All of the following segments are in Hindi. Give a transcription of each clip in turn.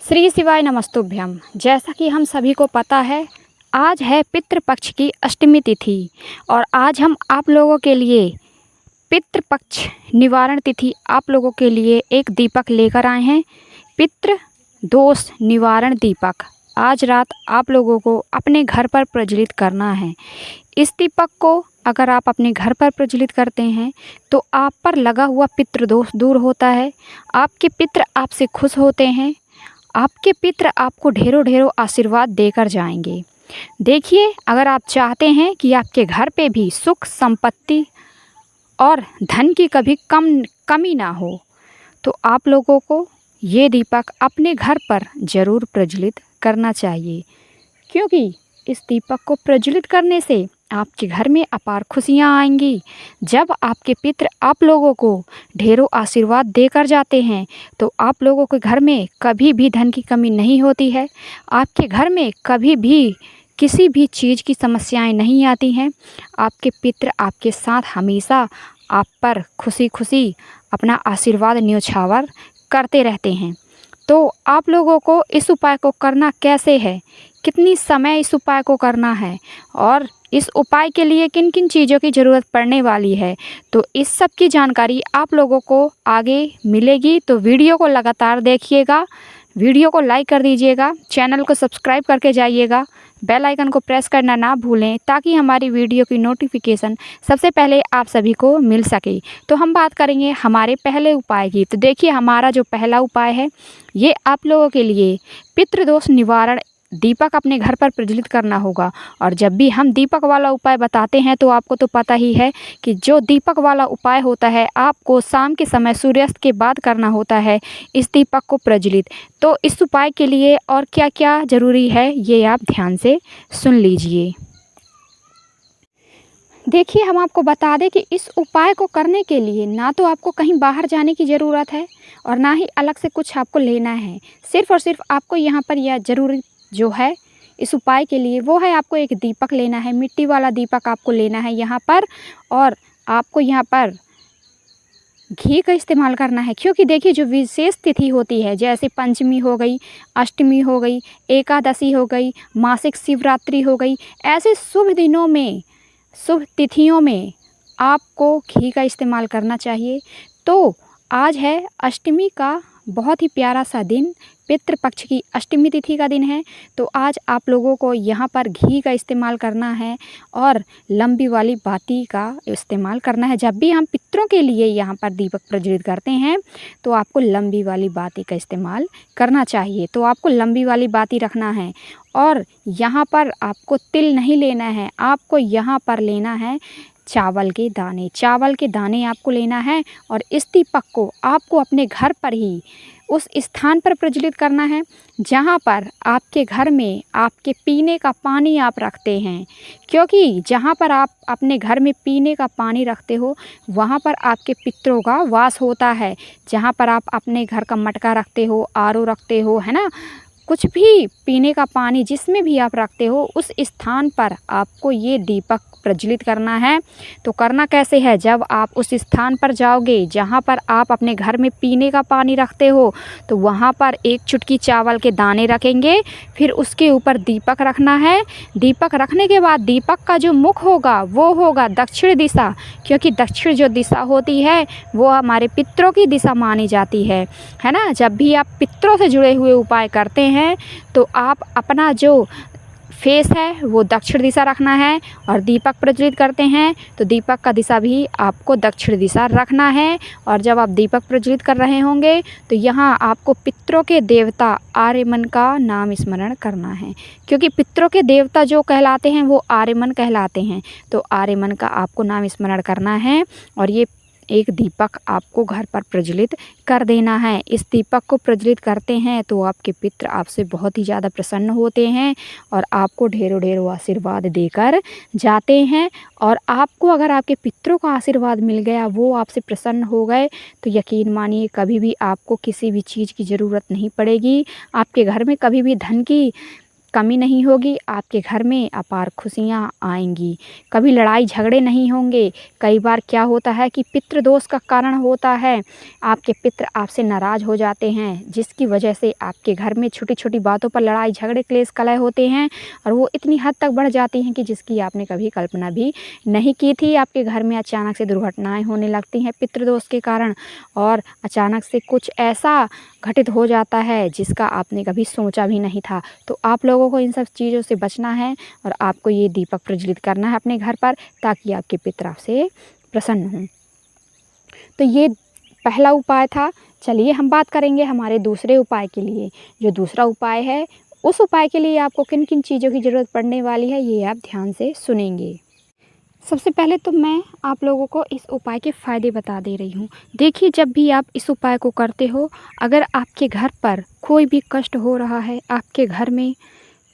श्री शिवाय नमस्तुभ्यम। जैसा कि हम सभी को पता है, आज है पितृपक्ष की अष्टमी तिथि और आज हम आप लोगों के लिए पितृपक्ष निवारण तिथि आप लोगों के लिए एक दीपक लेकर आए हैं। पितृ दोष निवारण दीपक आज रात आप लोगों को अपने घर पर प्रज्वलित करना है। इस दीपक को अगर आप अपने घर पर प्रज्वलित करते हैं तो आप पर लगा हुआ पितृदोष दूर होता है। आपके पितृ आपसे खुश होते हैं। आपके पितृ आपको ढेरों ढेरों आशीर्वाद देकर जाएंगे। देखिए, अगर आप चाहते हैं कि आपके घर पे भी सुख संपत्ति और धन की कभी कमी ना हो, तो आप लोगों को ये दीपक अपने घर पर ज़रूर प्रज्वलित करना चाहिए, क्योंकि इस दीपक को प्रज्वलित करने से आपके घर में अपार खुशियाँ आएंगी। जब आपके पितृ आप लोगों को ढेरों आशीर्वाद देकर जाते हैं तो आप लोगों के घर में कभी भी धन की कमी नहीं होती है। आपके घर में कभी भी किसी भी चीज़ की समस्याएं नहीं आती हैं। आपके पितृ आपके साथ हमेशा आप पर खुशी खुशी अपना आशीर्वाद न्योछावर करते रहते हैं। तो आप लोगों को इस उपाय को करना कैसे है, कितनी समय इस उपाय को करना है और इस उपाय के लिए किन किन चीज़ों की ज़रूरत पड़ने वाली है, तो इस सब की जानकारी आप लोगों को आगे मिलेगी। तो वीडियो को लगातार देखिएगा, वीडियो को लाइक कर दीजिएगा, चैनल को सब्सक्राइब करके जाइएगा, बेल आइकन को प्रेस करना ना भूलें ताकि हमारी वीडियो की नोटिफिकेशन सबसे पहले आप सभी को मिल सके। तो हम बात करेंगे हमारे पहले उपाय की। तो देखिए, हमारा जो पहला उपाय है ये आप लोगों के लिए पितृदोष निवारण दीपक अपने घर पर प्रज्वलित करना होगा। और जब भी हम दीपक वाला उपाय बताते हैं तो आपको तो पता ही है कि जो दीपक वाला उपाय होता है आपको शाम के समय सूर्यास्त के बाद करना होता है इस दीपक को प्रज्वलित। तो इस उपाय के लिए और क्या क्या ज़रूरी है ये आप ध्यान से सुन लीजिए। देखिए, हम आपको बता दें कि इस उपाय को करने के लिए ना तो आपको कहीं बाहर जाने की ज़रूरत है और ना ही अलग से कुछ आपको लेना है। सिर्फ़ और सिर्फ आपको यहाँ पर यह ज़रूरी जो है इस उपाय के लिए वो है, आपको एक दीपक लेना है, मिट्टी वाला दीपक आपको लेना है यहाँ पर। और आपको यहाँ पर घी का इस्तेमाल करना है, क्योंकि देखिए जो विशेष तिथि होती है जैसे पंचमी हो गई, अष्टमी हो गई, एकादशी हो गई, मासिक शिवरात्रि हो गई, ऐसे शुभ दिनों में शुभ तिथियों में आपको घी का इस्तेमाल करना चाहिए। तो आज है अष्टमी का बहुत ही प्यारा सा दिन, पितृपक्ष की अष्टमी तिथि का दिन है। तो आज आप लोगों को यहाँ पर घी का इस्तेमाल करना है और लंबी वाली बाती का इस्तेमाल करना है। जब भी हम पितरों के लिए यहाँ पर दीपक प्रज्वलित करते हैं तो आपको लंबी वाली बाती का इस्तेमाल करना चाहिए। तो आपको लंबी वाली बाती रखना है और यहाँ पर आपको तिल नहीं लेना है, आपको यहाँ पर लेना है चावल के दाने। चावल के दाने आपको लेना है और इस दीपक को आपको अपने घर पर ही उस स्थान पर प्रज्वलित करना है जहाँ पर आपके घर में आपके पीने का पानी आप रखते हैं, क्योंकि जहाँ पर आप अपने घर में पीने का पानी रखते हो वहाँ पर आपके पितरों का वास होता है। जहाँ पर आप अपने घर का मटका रखते हो, आरओ रखते हो, है ना, कुछ भी पीने का पानी जिसमें भी आप रखते हो उस स्थान पर आपको ये दीपक प्रज्वलित करना है। तो करना कैसे है, जब आप उस स्थान पर जाओगे जहाँ पर आप अपने घर में पीने का पानी रखते हो तो वहाँ पर एक चुटकी चावल के दाने रखेंगे, फिर उसके ऊपर दीपक रखना है। दीपक रखने के बाद दीपक का जो मुख होगा वो होगा दक्षिण दिशा, क्योंकि दक्षिण जो दिशा होती है वो हमारे पितरों की दिशा मानी जाती है ना। जब भी आप पितरों से जुड़े हुए उपाय करते हैं तो आप अपना जो फेस है वो दक्षिण दिशा रखना है और दीपक प्रज्वलित करते हैं तो दीपक का दिशा भी आपको दक्षिण दिशा रखना है। और जब आप दीपक प्रज्वलित कर रहे होंगे तो यहाँ आपको पितरों के देवता आर्यमन का नाम स्मरण करना है, क्योंकि पितरों के देवता जो कहलाते हैं वो आर्यमन कहलाते हैं। तो आर्यमन का आपको नाम स्मरण करना है और ये एक दीपक आपको घर पर प्रज्वलित कर देना है। इस दीपक को प्रज्वलित करते हैं तो आपके पितृ आपसे बहुत ही ज़्यादा प्रसन्न होते हैं और आपको ढेरों ढेरों आशीर्वाद देकर जाते हैं। और आपको अगर आपके पितरों का आशीर्वाद मिल गया, वो आपसे प्रसन्न हो गए, तो यकीन मानिए कभी भी आपको किसी भी चीज़ की ज़रूरत नहीं पड़ेगी। आपके घर में कभी भी धन की कमी नहीं होगी, आपके घर में अपार खुशियाँ आएँगी, कभी लड़ाई झगड़े नहीं होंगे। कई बार क्या होता है कि पितृदोष का कारण होता है, आपके पितृ आपसे नाराज़ हो जाते हैं, जिसकी वजह से आपके घर में छोटी-छोटी बातों पर लड़ाई झगड़े क्लेश कलह होते हैं और वो इतनी हद तक बढ़ जाती हैं कि जिसकी आपने कभी कल्पना भी नहीं की थी। आपके घर में अचानक से दुर्घटनाएँ होने लगती हैं पितृदोष के कारण और अचानक से कुछ ऐसा घटित हो जाता है जिसका आपने कभी सोचा भी नहीं था। तो आप लोगों को इन सब चीज़ों से बचना है और आपको ये दीपक प्रज्वलित करना है अपने घर पर, ताकि आपके पितृ आपसे प्रसन्न हों। तो ये पहला उपाय था। चलिए हम बात करेंगे हमारे दूसरे उपाय के लिए। जो दूसरा उपाय है, उस उपाय के लिए आपको किन किन चीज़ों की ज़रूरत पड़ने वाली है, ये आप ध्यान से सुनेंगे। सबसे पहले तो मैं आप लोगों को इस उपाय के फ़ायदे बता दे रही हूँ। देखिए, जब भी आप इस उपाय को करते हो, अगर आपके घर पर कोई भी कष्ट हो रहा है, आपके घर में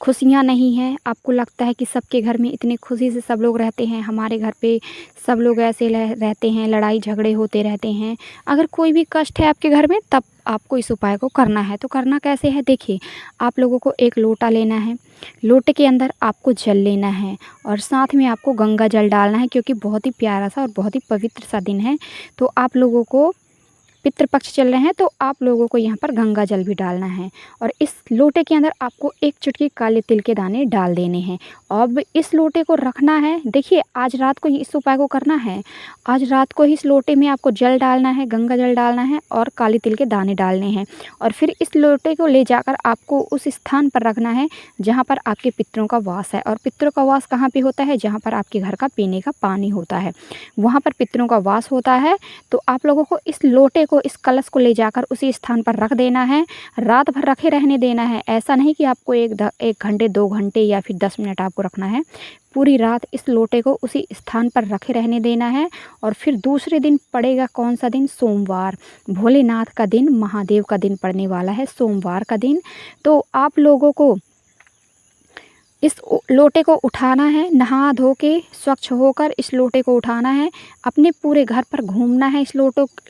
खुशियाँ नहीं हैं, आपको लगता है कि सबके घर में इतनी खुशी से सब लोग रहते हैं, हमारे घर पे सब लोग ऐसे रहते हैं, लड़ाई झगड़े होते रहते हैं। अगर कोई भी कष्ट है आपके घर में, तब आपको इस उपाय को करना है। तो करना कैसे है, देखिए, आप लोगों को एक लोटा लेना है, लोटे के अंदर आपको जल लेना है और साथ में आपको गंगा जल डालना है, क्योंकि बहुत ही प्यारा सा और बहुत ही पवित्र सा दिन है। तो आप लोगों को पितृपक्ष चल रहे हैं, तो आप लोगों को यहाँ पर गंगा जल भी डालना है और इस लोटे के अंदर आपको एक चुटकी काले तिल के दाने डाल देने हैं। अब इस लोटे को रखना है, देखिए, आज रात को इस उपाय को करना है। आज रात को इस लोटे में आपको जल डालना है, गंगा जल डालना है और काले तिल के दाने डालने हैं और फिर इस लोटे को ले जाकर आपको उस स्थान पर रखना है जहाँ पर आपके पितरों का वास है। और पितरों का वास कहाँ पे होता है, जहाँ पर आपके घर का पीने का पानी होता है, वहाँ पर पितरों का वास होता है। तो आप लोगों को इस लोटे को, इस कलश को ले जाकर उसी स्थान पर रख देना है, रात भर रखे रहने देना है। ऐसा नहीं कि आपको 1 घंटे 2 घंटे या फिर 10 मिनट आपको रखना है, पूरी रात इस लोटे को उसी स्थान पर रखे रहने देना है। और फिर दूसरे दिन पड़ेगा कौन सा दिन, सोमवार, भोलेनाथ का दिन, महादेव का दिन पड़ने वाला है, सोमवार का दिन। तो आप लोगों को इस लोटे को उठाना है, नहा धो के स्वच्छ होकर इस लोटे को उठाना है, अपने पूरे घर पर घूमना है, इस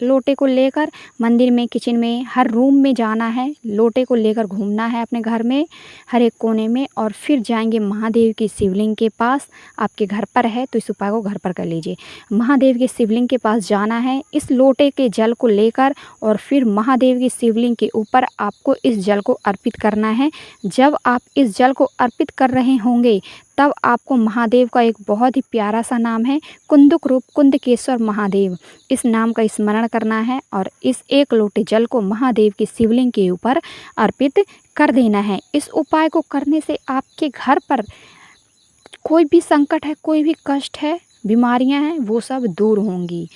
लोटे को लेकर मंदिर में, किचन में, हर रूम में जाना है, लोटे को लेकर घूमना है अपने घर में हर एक कोने में। और फिर जाएंगे महादेव की शिवलिंग के पास, आपके घर पर है तो इस उपाय को घर पर कर लीजिए। महादेव की शिवलिंग के पास जाना है इस लोटे के जल को लेकर और फिर महादेव की शिवलिंग के ऊपर आपको इस जल को अर्पित करना है। जब आप इस जल को अर्पित कर रहे होंगे, तब आपको महादेव का एक बहुत ही प्यारा सा नाम है, कुंदक रूप कुंदकेश्वर महादेव, इस नाम का स्मरण करना है और इस एक लोटे जल को महादेव की शिवलिंग के ऊपर अर्पित कर देना है। इस उपाय को करने से आपके घर पर कोई भी संकट है, कोई भी कष्ट है, बीमारियां हैं, वो सब दूर होंगी,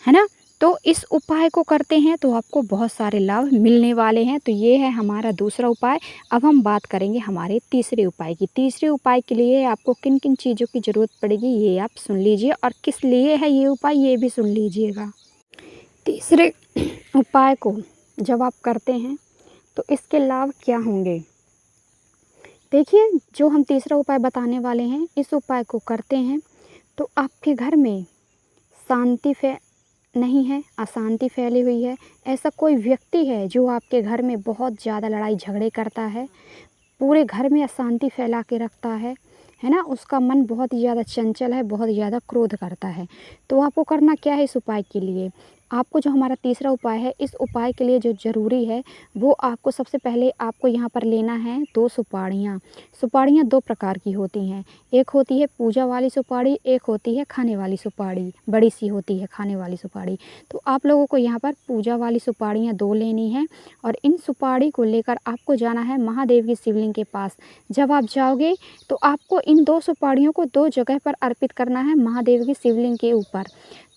है ना। तो इस उपाय को करते हैं तो आपको बहुत सारे लाभ मिलने वाले हैं। तो ये है हमारा दूसरा उपाय। अब हम बात करेंगे हमारे तीसरे उपाय की। तीसरे उपाय के लिए आपको किन किन चीज़ों की ज़रूरत पड़ेगी, ये आप सुन लीजिए और किस लिए है ये उपाय, ये भी सुन लीजिएगा। तीसरे उपाय को जब आप करते हैं तो इसके लाभ क्या होंगे, देखिए, जो हम तीसरा उपाय बताने वाले हैं, इस उपाय को करते हैं तो आपके घर में शांति नहीं है, अशांति फैली हुई है। ऐसा कोई व्यक्ति है जो आपके घर में बहुत ज़्यादा लड़ाई झगड़े करता है, पूरे घर में अशांति फैला के रखता है ना, उसका मन बहुत ही ज़्यादा चंचल है, बहुत ज़्यादा क्रोध करता है। तो आपको करना क्या है इस उपाय के लिए, आपको जो हमारा तीसरा उपाय है, इस उपाय के लिए जो ज़रूरी है वो आपको सबसे पहले आपको यहाँ पर लेना है 2 सुपाड़ियाँ। सुपाड़ियाँ 2 प्रकार की होती हैं, एक होती है पूजा वाली सुपाड़ी, एक होती है खाने वाली सुपाड़ी, बड़ी सी होती है खाने वाली सुपाड़ी। तो आप लोगों को यहाँ पर पूजा वाली सुपाड़ियाँ 2 लेनी है और इन सुपाड़ी को लेकर आपको जाना है महादेव की शिवलिंग के पास। जब आप जाओगे तो आपको इन 2 सुपाड़ियों को 2 जगह पर अर्पित करना है महादेव की शिवलिंग के ऊपर।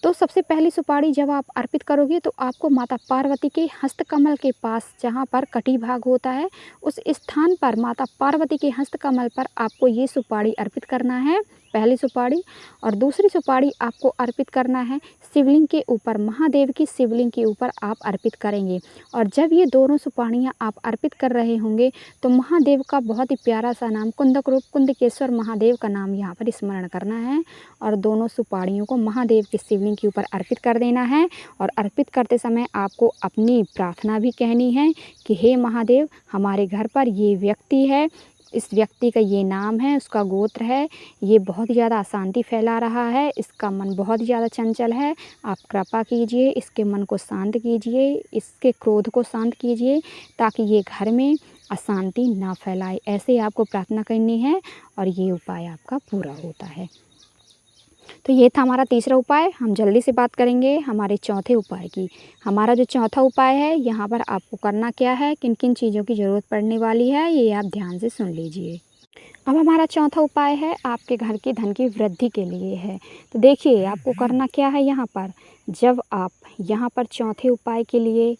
तो सबसे पहली सुपाड़ी जब आप अर्पित करोगे तो आपको माता पार्वती के हस्तकमल के पास, जहाँ पर कटी भाग होता है, उस स्थान पर माता पार्वती के हस्तकमल पर आपको ये सुपाड़ी अर्पित करना है, पहली सुपाड़ी। और दूसरी सुपाड़ी आपको अर्पित करना है शिवलिंग के ऊपर, महादेव की शिवलिंग के ऊपर आप अर्पित करेंगे। और जब ये दोनों सुपाड़ियाँ आप अर्पित कर रहे होंगे तो महादेव का बहुत ही प्यारा सा नाम, कुंदक रूप कुंदकेश्वर महादेव का नाम यहाँ पर स्मरण करना है और दोनों सुपाड़ियों को महादेव की शिवलिंग के ऊपर अर्पित कर देना है। और अर्पित करते समय आपको अपनी प्रार्थना भी कहनी है कि हे महादेव, हमारे घर पर ये व्यक्ति है इस व्यक्ति का ये नाम है, उसका गोत्र है, ये बहुत ज़्यादा अशांति फैला रहा है, इसका मन बहुत ज़्यादा चंचल है। आप कृपा कीजिए, इसके मन को शांत कीजिए, इसके क्रोध को शांत कीजिए, ताकि ये घर में अशांति ना फैलाए। ऐसे आपको प्रार्थना करनी है और ये उपाय आपका पूरा होता है। तो ये था हमारा तीसरा उपाय। हम जल्दी से बात करेंगे हमारे चौथे उपाय की। हमारा जो चौथा उपाय है, यहाँ पर आपको करना क्या है, किन किन चीज़ों की ज़रूरत पड़ने वाली है, ये आप ध्यान से सुन लीजिए। अब हमारा चौथा उपाय है आपके घर की धन की वृद्धि के लिए है। तो देखिए आपको करना क्या है यहाँ पर। जब आप यहाँ पर चौथे उपाय के लिए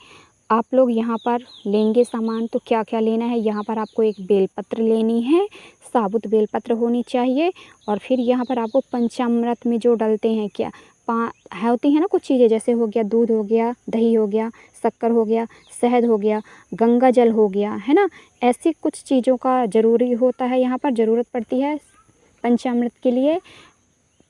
आप लोग यहाँ पर लेंगे सामान, तो क्या क्या लेना है। यहाँ पर आपको एक बेलपत्र लेनी है, साबुत बेलपत्र होनी चाहिए। और फिर यहाँ पर आपको पंचामृत में जो डलते हैं क्या होती हैं ना कुछ चीज़ें, जैसे हो गया दूध हो गया, दही हो गया, शक्कर हो गया, शहद हो गया, गंगा जल हो गया, है ना। ऐसी कुछ चीज़ों का ज़रूरी होता है, यहाँ पर ज़रूरत पड़ती है पंचामृत के लिए।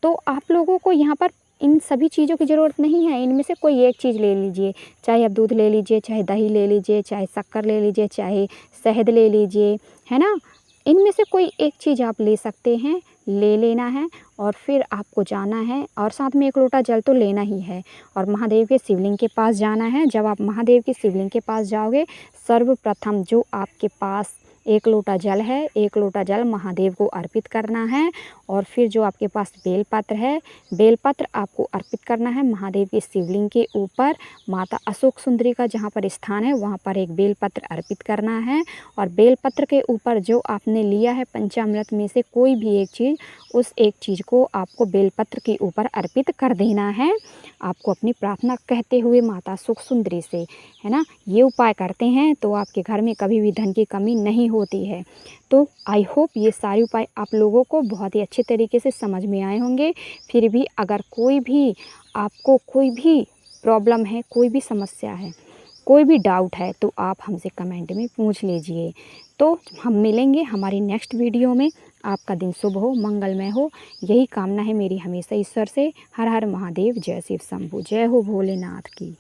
तो आप लोगों को यहाँ पर इन सभी चीज़ों की ज़रूरत नहीं है, इनमें से कोई एक चीज़ ले लीजिए। चाहे आप दूध ले लीजिए, चाहे दही ले लीजिए, चाहे शक्कर ले लीजिए, चाहे शहद ले लीजिए, है ना। इनमें से कोई एक चीज़ आप ले सकते हैं, ले लेना है। और फिर आपको जाना है और साथ में 1 लोटा जल तो लेना ही है और महादेव के शिवलिंग के पास जाना है। जब आप महादेव के शिवलिंग के पास जाओगे, सर्वप्रथम जो आपके पास 1 लोटा जल है, 1 लोटा जल महादेव को अर्पित करना है। और फिर जो आपके पास बेलपत्र है, बेलपत्र आपको अर्पित करना है महादेव के शिवलिंग के ऊपर। माता अशोक सुंदरी का जहाँ पर स्थान है, वहाँ पर एक बेलपत्र अर्पित करना है। और बेलपत्र के ऊपर जो आपने लिया है पंचामृत में से कोई भी एक चीज़, उस एक चीज़ को आपको बेलपत्र के ऊपर अर्पित कर देना है। आपको अपनी प्रार्थना कहते हुए माता अशोक सुंदरी से, है ना। ये उपाय करते हैं तो आपके घर में कभी भी धन की कमी नहीं होती है। तो आई होप ये सारे उपाय आप लोगों को बहुत ही अच्छे तरीके से समझ में आए होंगे। फिर भी अगर कोई भी आपको कोई भी प्रॉब्लम है, कोई भी समस्या है, कोई भी डाउट है, तो आप हमसे कमेंट में पूछ लीजिए। तो हम मिलेंगे हमारी नेक्स्ट वीडियो में। आपका दिन शुभ हो, मंगलमय हो, यही कामना है मेरी हमेशा ईश्वर से। हर हर महादेव, जय शिव शंभू, जय हो भोलेनाथ की।